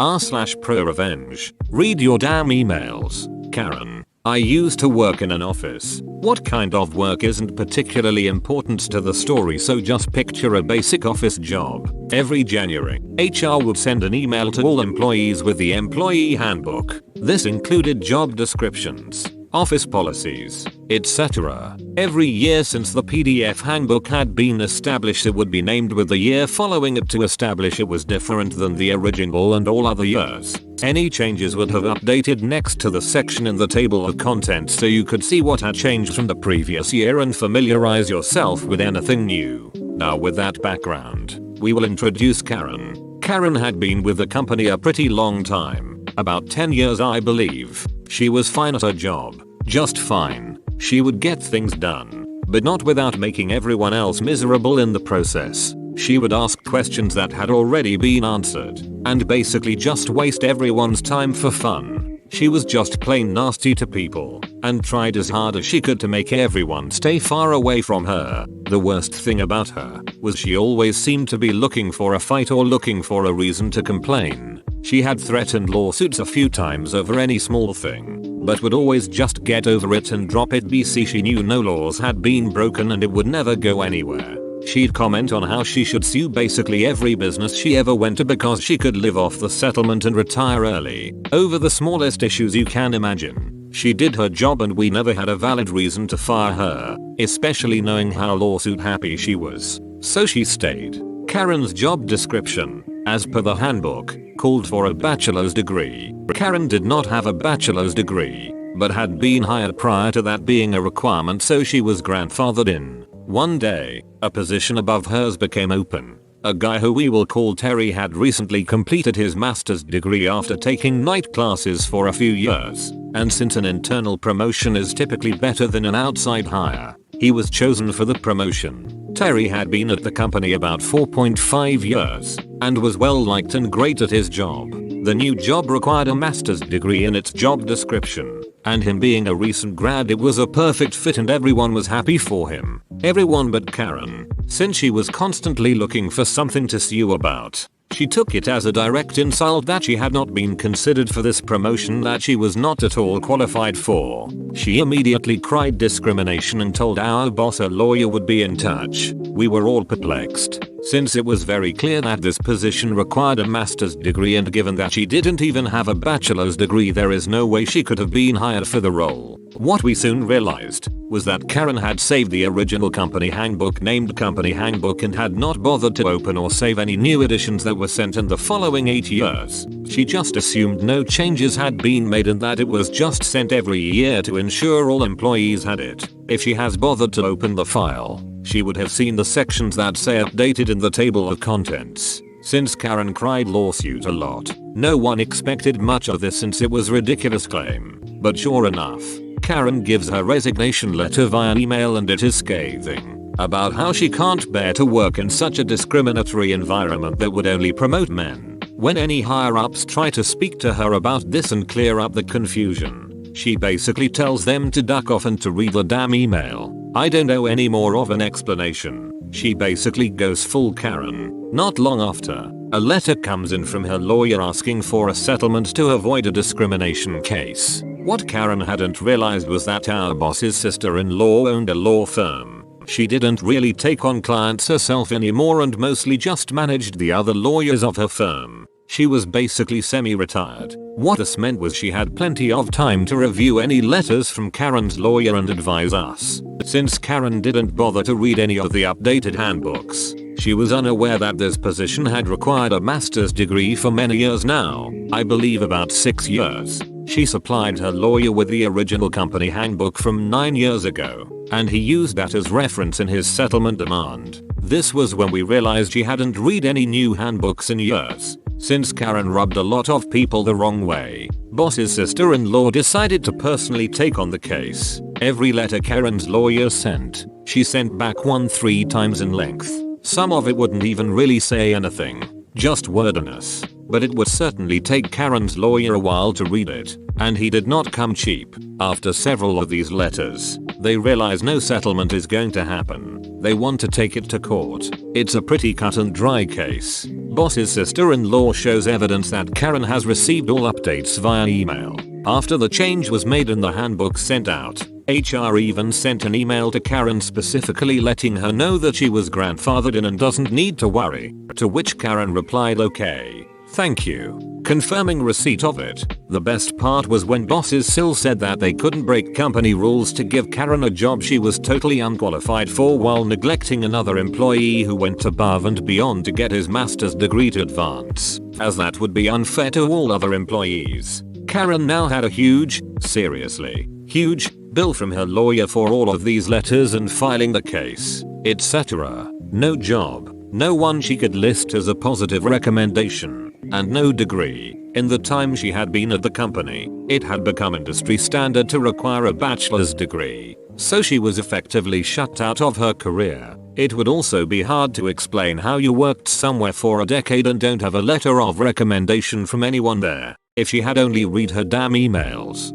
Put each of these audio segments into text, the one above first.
r/pro revenge. Read your damn emails. Karen. I used to work in an office. What kind of work isn't particularly important to the story, so just picture a basic office job. Every January, HR would send an email to all employees with the employee handbook. This included job descriptions, office policies, etc. Every year since the PDF handbook had been established, it would be named with the year following it to establish it was different than the original and all other years. Any changes would have updated next to the section in the table of contents so you could see what had changed from the previous year and familiarize yourself with anything new. Now with that background, we will introduce Karen. Karen had been with the company a pretty long time, about 10 years I believe. She was fine at her job, just fine. She would get things done, but not without making everyone else miserable in the process. She would ask questions that had already been answered, and basically just waste everyone's time for fun. She was just plain nasty to people, and tried as hard as she could to make everyone stay far away from her. The worst thing about her was she always seemed to be looking for a fight or looking for a reason to complain. She had threatened lawsuits a few times over any small thing, but would always just get over it and drop it. BC she knew no laws had been broken and it would never go anywhere. She'd comment on how she should sue basically every business she ever went to because she could live off the settlement and retire early, over the smallest issues you can imagine. She did her job and we never had a valid reason to fire her, especially knowing how lawsuit happy she was. So she stayed. Karen's job description, as per the handbook, called for a bachelor's degree. Karen did not have a bachelor's degree, but had been hired prior to that being a requirement, so she was grandfathered in. One day, a position above hers became open. A guy who we will call Terry had recently completed his master's degree after taking night classes for a few years, and since an internal promotion is typically better than an outside hire, he was chosen for the promotion. Terry had been at the company about 4.5 years, and was well liked and great at his job. The new job required a master's degree in its job description, and him being a recent grad, it was a perfect fit and everyone was happy for him. Everyone but Karen, since she was constantly looking for something to sue about. She took it as a direct insult that she had not been considered for this promotion that she was not at all qualified for. She immediately cried discrimination and told our boss a lawyer would be in touch. We were all perplexed, since it was very clear that this position required a master's degree, and given that she didn't even have a bachelor's degree, there is no way she could have been hired for the role. What we soon realized was that Karen had saved the original company handbook named Company Handbook and had not bothered to open or save any new editions that were sent in the following 8 years. She just assumed no changes had been made and that it was just sent every year to ensure all employees had it. If she has bothered to open the file, she would have seen the sections that say updated in the table of contents. Since Karen cried lawsuit a lot, no one expected much of this since it was a ridiculous claim. But sure enough, Karen gives her resignation letter via email, and it is scathing about how she can't bear to work in such a discriminatory environment that would only promote men. When any higher-ups try to speak to her about this and clear up the confusion, she basically tells them to duck off and to read the damn email. I don't know any more of an explanation. She basically goes full Karen. Not long after, a letter comes in from her lawyer asking for a settlement to avoid a discrimination case. What Karen hadn't realized was that our boss's sister-in-law owned a law firm. She didn't really take on clients herself anymore and mostly just managed the other lawyers of her firm. She was basically semi-retired. What this meant was she had plenty of time to review any letters from Karen's lawyer and advise us. Since Karen didn't bother to read any of the updated handbooks, she was unaware that this position had required a master's degree for many years now, I believe about 6 years. She supplied her lawyer with the original company handbook from 9 years ago, and he used that as reference in his settlement demand. This was when we realized she hadn't read any new handbooks in years. Since Karen rubbed a lot of people the wrong way, boss's sister-in-law decided to personally take on the case. Every letter Karen's lawyer sent, she sent back 3 times in length. Some of it wouldn't even really say anything, just wordiness. But it would certainly take Karen's lawyer a while to read it, and he did not come cheap. After several of these letters, they realize no settlement is going to happen. They want to take it to court. It's a pretty cut and dry case. Boss's sister-in-law shows evidence that Karen has received all updates via email. After the change was made and the handbook sent out, HR even sent an email to Karen specifically letting her know that she was grandfathered in and doesn't need to worry, to which Karen replied okay, thank you, confirming receipt of it. The best part was when bosses still said that they couldn't break company rules to give Karen a job she was totally unqualified for while neglecting another employee who went above and beyond to get his master's degree to advance, as that would be unfair to all other employees. Karen now had a huge, seriously, huge, bill from her lawyer for all of these letters and filing the case, etc. No job, no one she could list as a positive recommendation, and no degree. In the time she had been at the company, it had become industry standard to require a bachelor's degree, so she was effectively shut out of her career. It would also be hard to explain how you worked somewhere for a decade and don't have a letter of recommendation from anyone there, if she had only read her damn emails.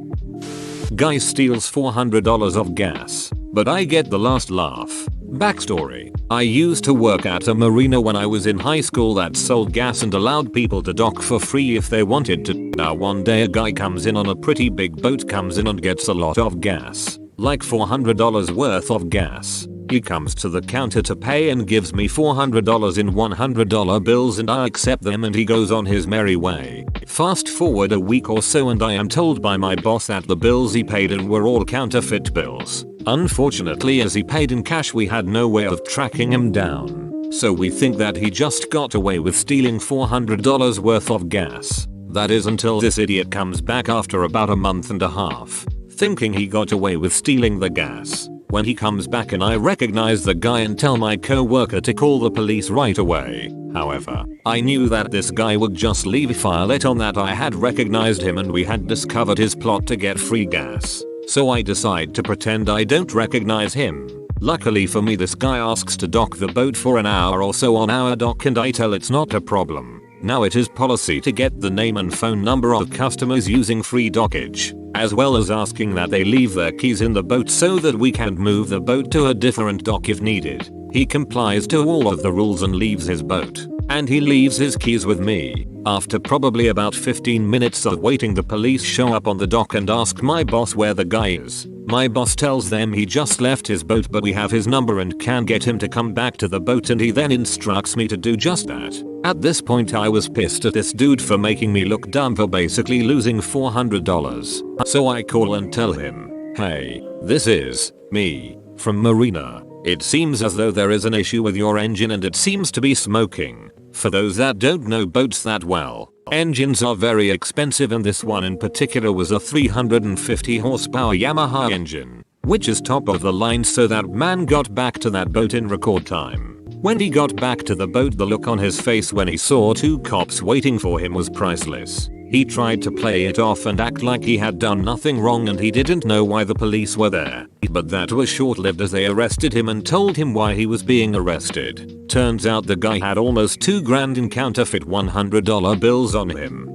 Guy steals $400 of gas, but I get the last laugh. Backstory: I used to work at a marina when I was in high school that sold gas and allowed people to dock for free if they wanted to. Now one day a guy comes in on a pretty big boat, comes in and gets a lot of gas, like $400 worth of gas. He comes to the counter to pay and gives me $400 in $100 bills and I accept them and he goes on his merry way. Fast forward a week or so and I am told by my boss that the bills he paid in were all counterfeit bills. Unfortunately, as he paid in cash we had no way of tracking him down, so we think that he just got away with stealing $400 worth of gas. That is until this idiot comes back after about a month and a half, thinking he got away with stealing the gas. When he comes back and I recognize the guy and tell my co-worker to call the police right away. However, I knew that this guy would just leave a file it on that I had recognized him and we had discovered his plot to get free gas. So I decide to pretend I don't recognize him. Luckily for me, this guy asks to dock the boat for an hour or so on our dock and I tell it's not a problem. Now it is policy to get the name and phone number of customers using free dockage, as well as asking that they leave their keys in the boat so that we can move the boat to a different dock if needed. He complies to all of the rules and leaves his boat. And he leaves his keys with me. After probably about 15 minutes of waiting, the police show up on the dock and ask my boss where the guy is. My boss tells them he just left his boat but we have his number and can get him to come back to the boat, and he then instructs me to do just that. At this point I was pissed at this dude for making me look dumb for basically losing $400. So I call and tell him, hey, this is me from Marina. It seems as though there is an issue with your engine and it seems to be smoking. For those that don't know boats that well, engines are very expensive and this one in particular was a 350 horsepower Yamaha engine, which is top of the line, so that man got back to that boat in record time. When he got back to the boat, the look on his face when he saw two cops waiting for him was priceless. He tried to play it off and act like he had done nothing wrong and he didn't know why the police were there. But that was short-lived as they arrested him and told him why he was being arrested. Turns out the guy had almost $2,000 in counterfeit $100 bills on him.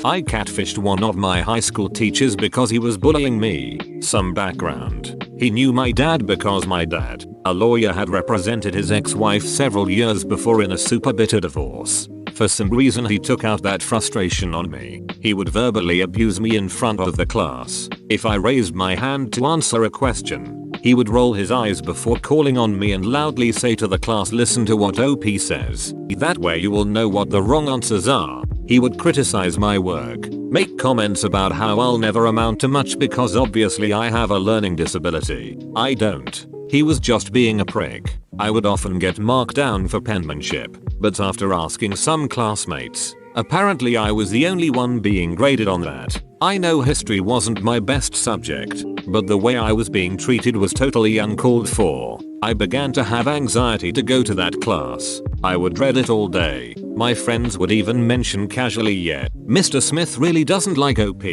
I catfished one of my high school teachers because he was bullying me. Some background. He knew my dad because my dad, a lawyer, had represented his ex-wife several years before in a super bitter divorce. For some reason he took out that frustration on me. He would verbally abuse me in front of the class. If I raised my hand to answer a question, he would roll his eyes before calling on me and loudly say to the class, listen to what OP says. That way you will know what the wrong answers are. He would criticize my work, make comments about how I'll never amount to much because obviously I have a learning disability. I don't. He was just being a prick. I would often get marked down for penmanship, but after asking some classmates, apparently I was the only one being graded on that. I know history wasn't my best subject, but the way I was being treated was totally uncalled for. I began to have anxiety to go to that class. I would dread it all day. My friends would even mention casually, yeah, Mr. Smith really doesn't like OP.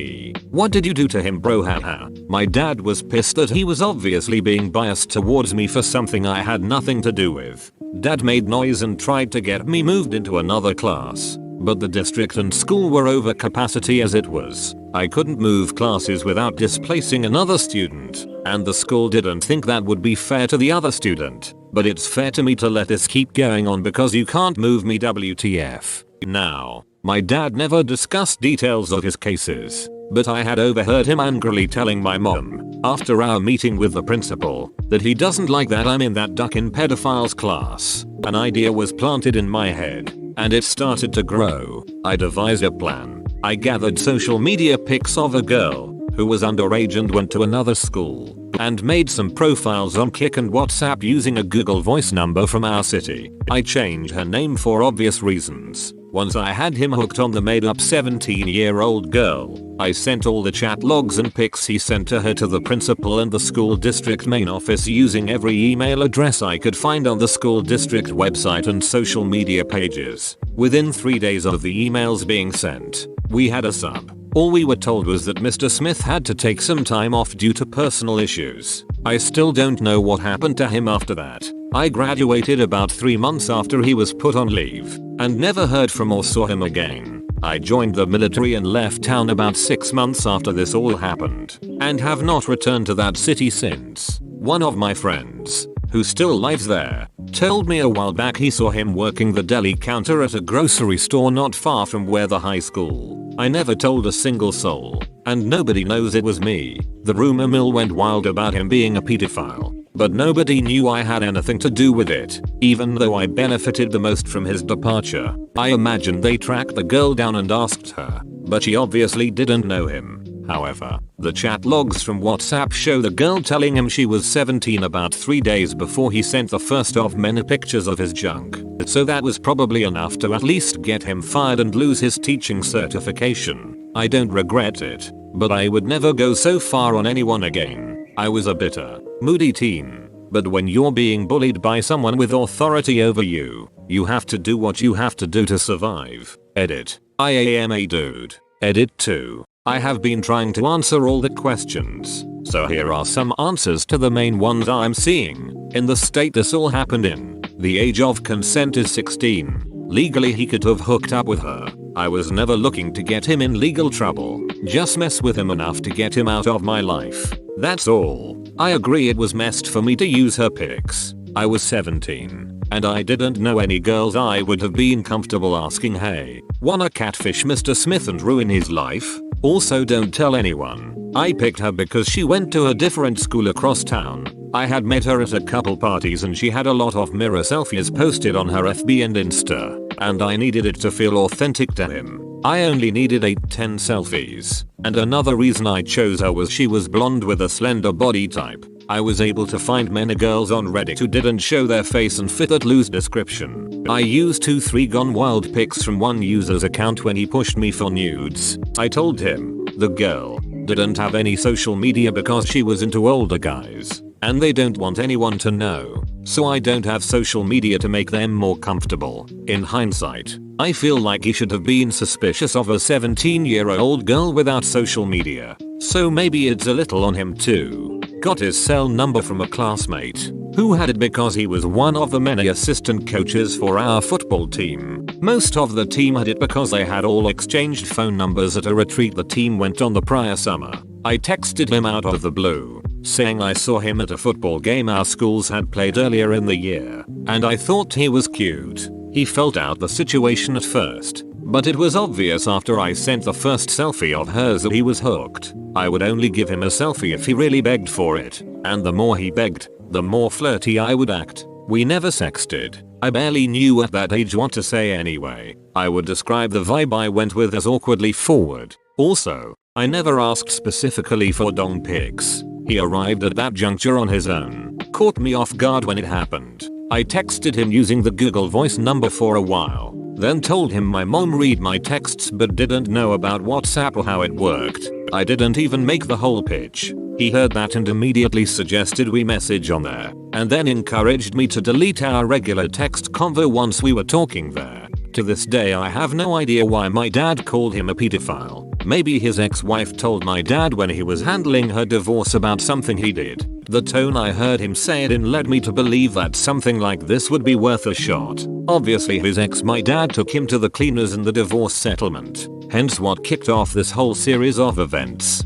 What did you do to him, bro? Haha. My dad was pissed that he was obviously being biased towards me for something I had nothing to do with. Dad made noise and tried to get me moved into another class, but the district and school were over capacity as it was. I couldn't move classes without displacing another student, and the school didn't think that would be fair to the other student. But it's fair to me to let this keep going on because you can't move me, WTF. Now, my dad never discussed details of his cases, but I had overheard him angrily telling my mom, after our meeting with the principal, that he doesn't like that I'm in that duck in pedophiles class. An idea was planted in my head, and it started to grow. I devised a plan. I gathered social media pics of a girl who was underage and went to another school, and made some profiles on Kik and WhatsApp using a Google Voice number from our city. I changed her name for obvious reasons. Once I had him hooked on the made-up 17-year-old girl, I sent all the chat logs and pics he sent to her to the principal and the school district main office using every email address I could find on the school district website and social media pages. Within 3 days of the emails being sent, we had a sub. All we were told was that Mr. Smith had to take some time off due to personal issues. I still don't know what happened to him after that. I graduated about 3 months after he was put on leave, and never heard from or saw him again. I joined the military and left town about 6 months after this all happened, and have not returned to that city since. One of my friends, who still lives there, told me a while back he saw him working the deli counter at a grocery store not far from where the high school. I never told a single soul, and nobody knows it was me. The rumor mill went wild about him being a pedophile, but nobody knew I had anything to do with it, even though I benefited the most from his departure. I imagine they tracked the girl down and asked her, but she obviously didn't know him. However, the chat logs from WhatsApp show the girl telling him she was 17 about 3 days before he sent the first of many pictures of his junk. So that was probably enough to at least get him fired and lose his teaching certification. I don't regret it, but I would never go so far on anyone again. I was a bitter, moody teen. But when you're being bullied by someone with authority over you, you have to do what you have to do to survive. Edit. I am a dude. Edit 2. I have been trying to answer all the questions, so here are some answers to the main ones I'm seeing. In the state this all happened in, the age of consent is 16. Legally he could have hooked up with her. I was never looking to get him in legal trouble, just mess with him enough to get him out of my life. That's all. I agree it was messed for me to use her pics. I was 17, and I didn't know any girls I would have been comfortable asking, hey, wanna catfish Mr. Smith and ruin his life? Also, don't tell anyone. I picked her because she went to a different school across town. I had met her at a couple parties and she had a lot of mirror selfies posted on her FB and Insta, and I needed it to feel authentic to him. I only needed 8-10 selfies. And another reason I chose her was she was blonde with a slender body type. I was able to find many girls on Reddit who didn't show their face and fit that loose description. I used 2-3 gone wild pics from one user's account when he pushed me for nudes. I told him the girl didn't have any social media because she was into older guys, and they don't want anyone to know. So I don't have social media to make them more comfortable. In hindsight, I feel like he should have been suspicious of a 17-year-old girl without social media. So maybe it's a little on him too. Got his cell number from a classmate who had it because he was one of the many assistant coaches for our football team. Most of the team had it because they had all exchanged phone numbers at a retreat the team went on the prior summer. I texted him out of the blue, saying I saw him at a football game our schools had played earlier in the year, and I thought he was cute. He felt out the situation at first, but it was obvious after I sent the first selfie of hers that he was hooked. I would only give him a selfie if he really begged for it, and the more he begged, the more flirty I would act. We never sexted. I barely knew at that age what to say anyway. I would describe the vibe I went with as awkwardly forward. Also, I never asked specifically for dong pics. He arrived at that juncture on his own. Caught me off guard when it happened. I texted him using the Google Voice number for a while, then told him my mom read my texts but didn't know about WhatsApp or how it worked. I didn't even make the whole pitch. He heard that and immediately suggested we message on there, and then encouraged me to delete our regular text convo once we were talking there. To this day I have no idea why my dad called him a pedophile. Maybe his ex-wife told my dad when he was handling her divorce about something he did. The tone I heard him say it in led me to believe that something like this would be worth a shot. Obviously his ex, my dad, took him to the cleaners in the divorce settlement, hence what kicked off this whole series of events.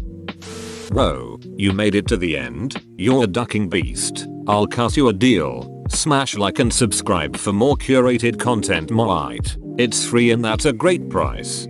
Bro, you made it to the end? You're a ducking beast. I'll cut you a deal. Smash like and subscribe for more curated content. It's free and that's a great price.